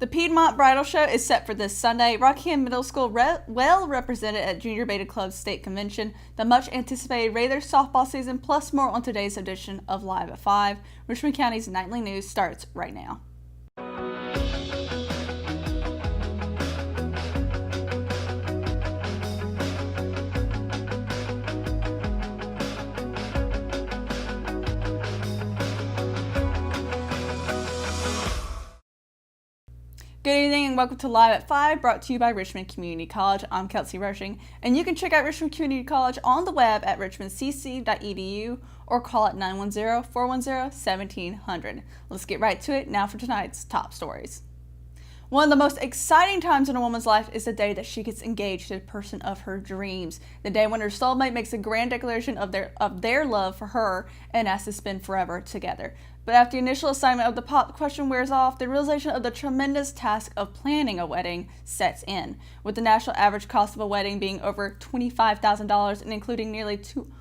The Piedmont Bridal Show is set for this Sunday. Rockingham Middle School well represented at Junior Beta Club's state convention. The much anticipated Raiders softball season, plus more on today's edition of Live at 5. Richmond County's nightly news starts right now. Good evening and welcome to Live at 5, brought to you by Richmond Community College. I'm Kelsey Rushing, and you can check out Richmond Community College on the web at richmondcc.edu or call at 910-410-1700. Let's get right to it now for tonight's top stories. One of the most exciting times in a woman's life is the day that she gets engaged to the person of her dreams. The day when her soulmate makes a grand declaration of their love for her and asks to spend forever together. But after the initial assignment of the pop question wears off, the realization of the tremendous task of planning a wedding sets in. With the national average cost of a wedding being over $25,000 and including nearly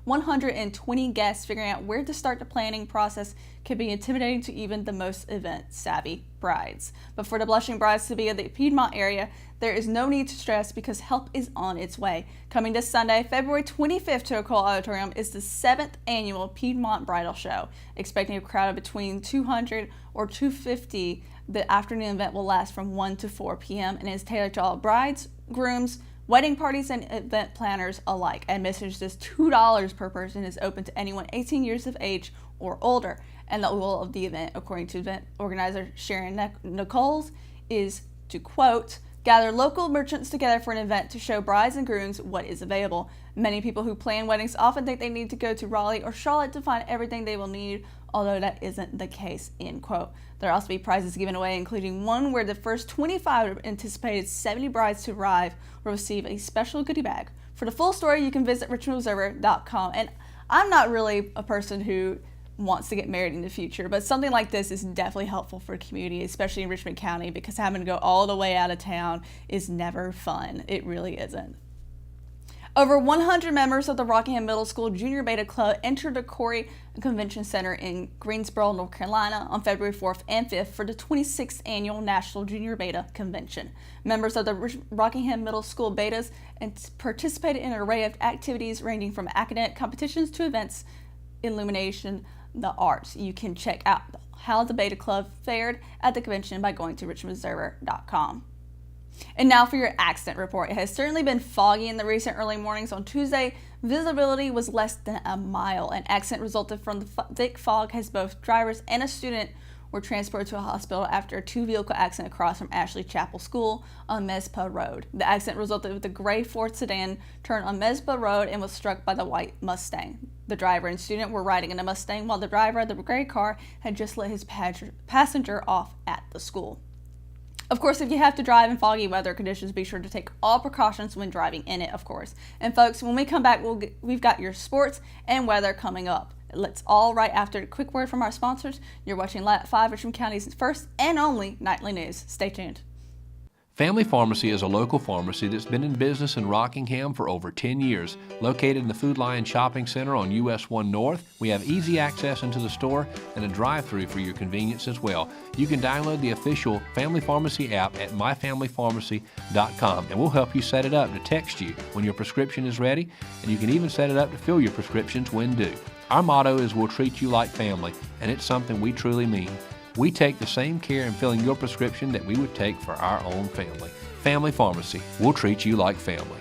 120 guests, figuring out where to start the planning process can be intimidating to even the most event-savvy brides. But for the blushing brides to be in the Piedmont area, there is no need to stress because help is on its way. Coming this Sunday, February 25th to Cole Auditorium is the 7th annual Piedmont Bridal Show. Expecting a crowd of between 200 or 250, the afternoon event will last from 1 to 4 p.m. and is tailored to all brides, grooms, wedding parties, and event planners alike. Admission is just $2 per person, is open to anyone 18 years of age or older. And the goal of the event, according to event organizer Sharon Nichols, is to, quote, gather local merchants together for an event to show brides and grooms what is available. Many people who plan weddings often think they need to go to Raleigh or Charlotte to find everything they will need, although that isn't the case, end quote. There will also be prizes given away, including one where the first 25 anticipated 70 brides to arrive will receive a special goodie bag. For the full story, you can visit richmondobserver.com. And I'm not really a person who wants to get married in the future, but something like this is definitely helpful for a community, especially in Richmond County, because having to go all the way out of town is never fun. It really isn't. Over 100 members of the Rockingham Middle School Junior Beta Club entered the Corey Convention Center in Greensboro, North Carolina on February 4th and 5th for the 26th Annual National Junior Beta Convention. Members of the Rockingham Middle School Betas participated in an array of activities ranging from academic competitions to events, illumination, the arts. You can check out how the Beta Club fared at the convention by going to richmondobserver.com. And now for your accident report. It has certainly been foggy in the recent early mornings. On Tuesday, visibility was less than a mile. An accident resulted from the thick fog as both drivers and a student were transported to a hospital after a two-vehicle accident across from Ashley Chapel School on Mezpa Road. The accident resulted with the gray Ford sedan turned on Mezpa Road and was struck by the white Mustang. The driver and student were riding in a Mustang while the driver of the gray car had just let his passenger off at the school. Of course, if you have to drive in foggy weather conditions, be sure to take all precautions when driving in it, of course. And folks, when we come back, we've got your sports and weather coming up. Let's all right after a quick word from our sponsors. You're watching Live at 5, Richmond County's first and only nightly news. Stay tuned. Family Pharmacy is a local pharmacy that's been in business in Rockingham for over 10 years. Located in the Food Lion Shopping Center on US 1 North, we have easy access into the store and a drive-through for your convenience as well. You can download the official Family Pharmacy app at myfamilypharmacy.com, and we'll help you set it up to text you when your prescription is ready, and you can even set it up to fill your prescriptions when due. Our motto is we'll treat you like family, and it's something we truly mean. We take the same care in filling your prescription that we would take for our own family. Family Pharmacy, we'll treat you like family.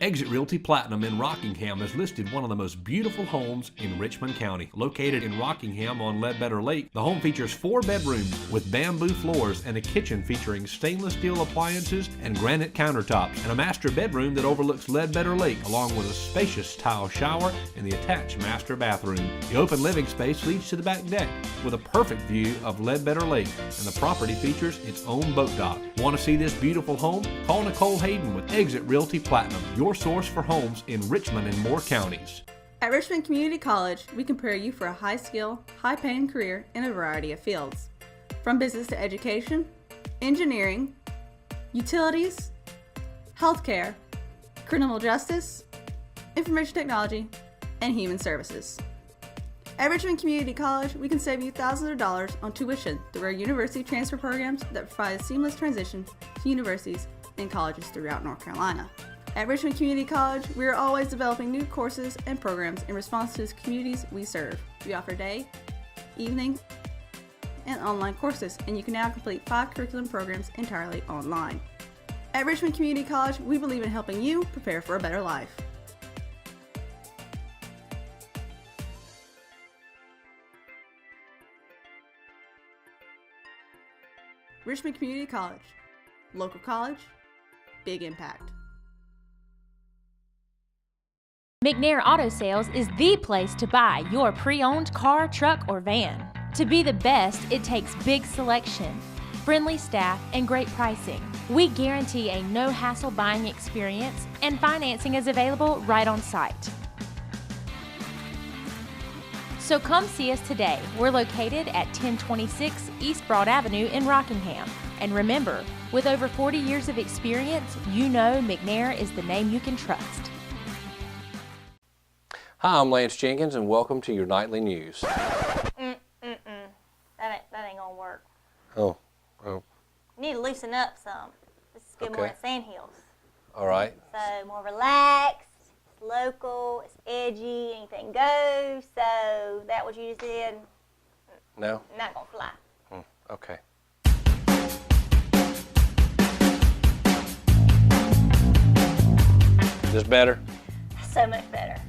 Exit Realty Platinum in Rockingham has listed one of the most beautiful homes in Richmond County. Located in Rockingham on Ledbetter Lake, the home features 4 bedrooms with bamboo floors and a kitchen featuring stainless steel appliances and granite countertops, and a master bedroom that overlooks Ledbetter Lake, along with a spacious tile shower and the attached master bathroom. The open living space leads to the back deck with a perfect view of Ledbetter Lake, and the property features its own boat dock. Want to see this beautiful home? Call Nicole Hayden with Exit Realty Platinum, your source for homes in Richmond and more counties. At Richmond Community College, we prepare you for a high-skill, high-paying career in a variety of fields. From business to education, engineering, utilities, healthcare, criminal justice, information technology, and human services. At Richmond Community College, we can save you thousands of dollars on tuition through our university transfer programs that provide a seamless transition to universities and colleges throughout North Carolina. At Richmond Community College, we are always developing new courses and programs in response to the communities we serve. We offer day, evening, and online courses, and you can now complete 5 curriculum programs entirely online. At Richmond Community College, we believe in helping you prepare for a better life. Richmond Community College. Local college, big impact. McNair Auto Sales is the place to buy your pre-owned car, truck, or van. To be the best, it takes big selection, friendly staff, and great pricing. We guarantee a no-hassle buying experience, and financing is available right on site. So come see us today. We're located at 1026 East Broad Avenue in Rockingham. And remember, with over 40 years of experience, you know McNair is the name you can trust. Hi, I'm Lance Jenkins, and welcome to your nightly news. That ain't gonna work. Oh. You need to loosen up some. This is good more Okay. at Sandhills. All right. So more relaxed, it's local, it's edgy, anything goes. So that what you just did, No? not gonna fly. Okay. Is this better? So much better.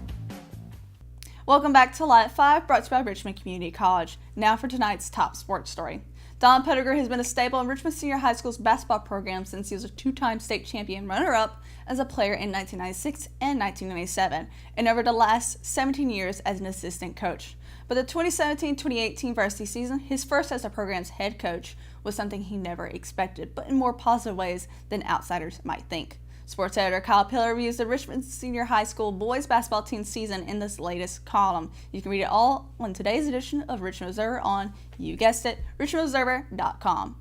Welcome back to Live 5, brought to you by Richmond Community College. Now for tonight's top sports story. Don Pettigrew has been a staple in Richmond Senior High School's basketball program since he was a 2-time state champion runner-up as a player in 1996 and 1997, and over the last 17 years as an assistant coach. But the 2017-2018 varsity season, his first as the program's head coach, was something he never expected, but in more positive ways than outsiders might think. Sports editor Kyle Pillar reviews the Richmond Senior High School boys basketball team season in this latest column. You can read it all on today's edition of Richmond Observer on, you guessed it, richmondobserver.com.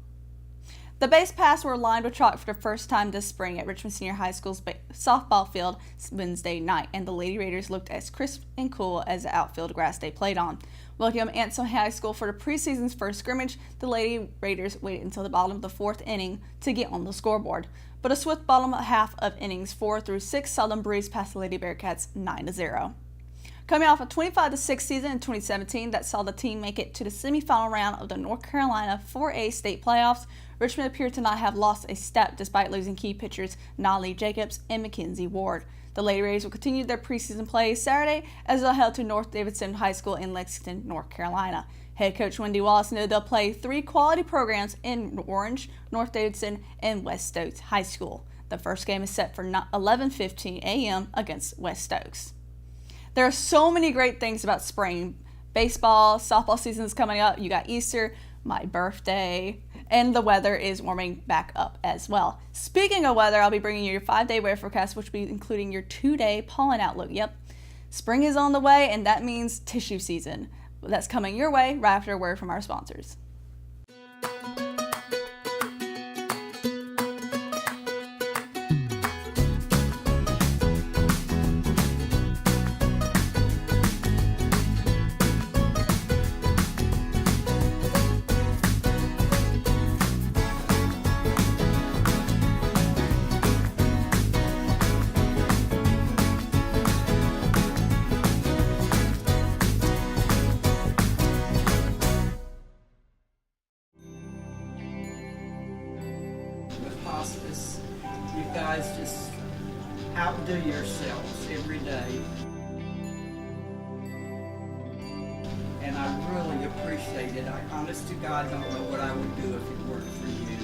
The base paths were lined with chalk for the first time this spring at Richmond Senior High School's softball field Wednesday night, and the Lady Raiders looked as crisp and cool as the outfield grass they played on. Welcome Anson High School for the preseason's first scrimmage. The Lady Raiders waited until the bottom of the 4th inning to get on the scoreboard, but a swift bottom half of innings 4 through 6 saw them breeze past the Lady Bearcats 9-0. Coming off a 25-6 season in 2017 that saw the team make it to the semifinal round of the North Carolina 4A state playoffs, Richmond appeared to not have lost a step despite losing key pitchers Nolly Jacobs and Mackenzie Ward. The Lady Rays will continue their preseason play Saturday as they'll head to North Davidson High School in Lexington, North Carolina. Head coach Wendy Wallace noted they'll play 3 quality programs in Orange, North Davidson, and West Stokes High School. The first game is set for 11:15 a.m. against West Stokes. There are so many great things about spring. Baseball, softball season is coming up. You got Easter, my birthday, and the weather is warming back up as well. Speaking of weather, I'll be bringing you your 5-day weather forecast, which will be including your 2-day pollen outlook. Yep, spring is on the way, and that means tissue season. That's coming your way right after a word from our sponsors. Hospice, you guys just outdo yourselves every day. And I really appreciate it. I honest to God don't know what I would do if it weren't for you.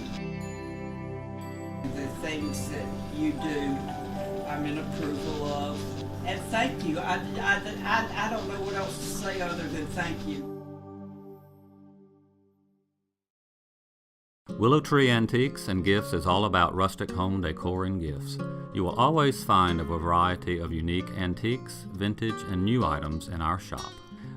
The things that you do, I'm in approval of. And thank you. I don't know what else to say other than thank you. Willow Tree Antiques and Gifts is all about rustic home decor and gifts. You will always find a variety of unique antiques, vintage, and new items in our shop.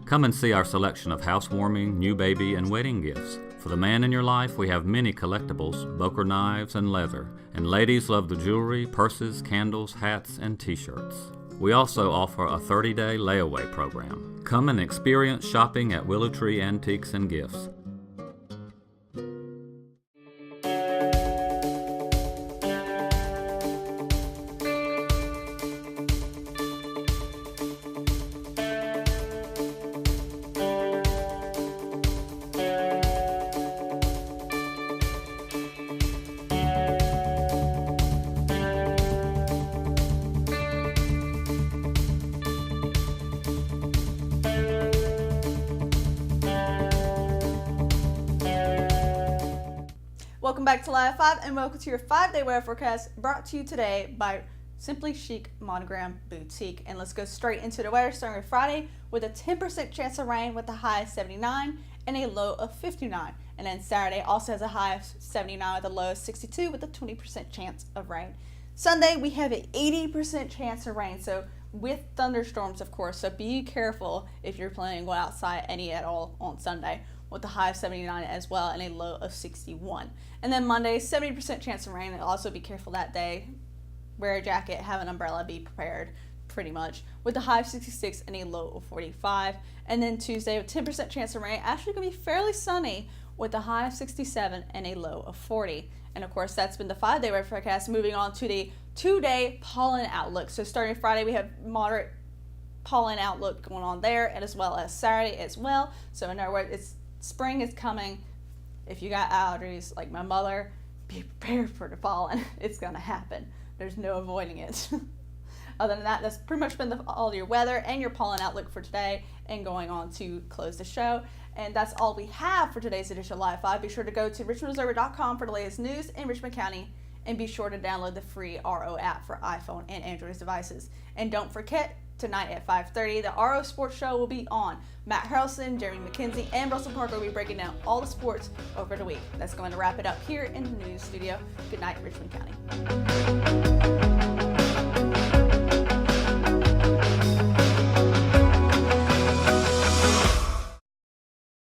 Come and see our selection of housewarming, new baby, and wedding gifts. For the man in your life, we have many collectibles, Boker knives, and leather. And ladies love the jewelry, purses, candles, hats, and t-shirts. We also offer a 30-day layaway program. Come and experience shopping at Willow Tree Antiques and Gifts. Welcome back to Live 5 and welcome to your 5-day weather forecast brought to you today by Simply Chic Monogram Boutique. And let's go straight into the weather starting with Friday with a 10% chance of rain with a high of 79 and a low of 59. And then Saturday also has a high of 79 with a low of 62 with a 20% chance of rain. Sunday we have an 80% chance of rain, so with thunderstorms of course, so be careful if you're planning to go outside any at all on Sunday, with a high of 79 as well and a low of 61. And then Monday, 70% chance of rain. Also be careful that day. Wear a jacket, have an umbrella, be prepared pretty much, with a high of 66 and a low of 45. And then Tuesday, with 10% chance of rain, actually going to be fairly sunny with a high of 67 and a low of 40. And of course, that's been the 5-day weather forecast. Moving on to the 2-day pollen outlook. So starting Friday, we have moderate pollen outlook going on there, and as well as Saturday as well. So in other words, spring is coming. If you got allergies like my mother, be prepared for the pollen. It's going to happen. There's no avoiding it. Other than that, that's pretty much been all your weather and your pollen outlook for today, and going on to close the show. And that's all we have for today's edition of Live 5. Be sure to go to richmondobserver.com for the latest news in Richmond County, and be sure to download the free RO app for iPhone and Android devices. And don't forget, tonight at 5:30, the RO Sports Show will be on. Matt Harrelson, Jeremy McKenzie, and Russell Parker will be breaking down all the sports over the week. That's going to wrap it up here in the news studio. Good night, Richmond County.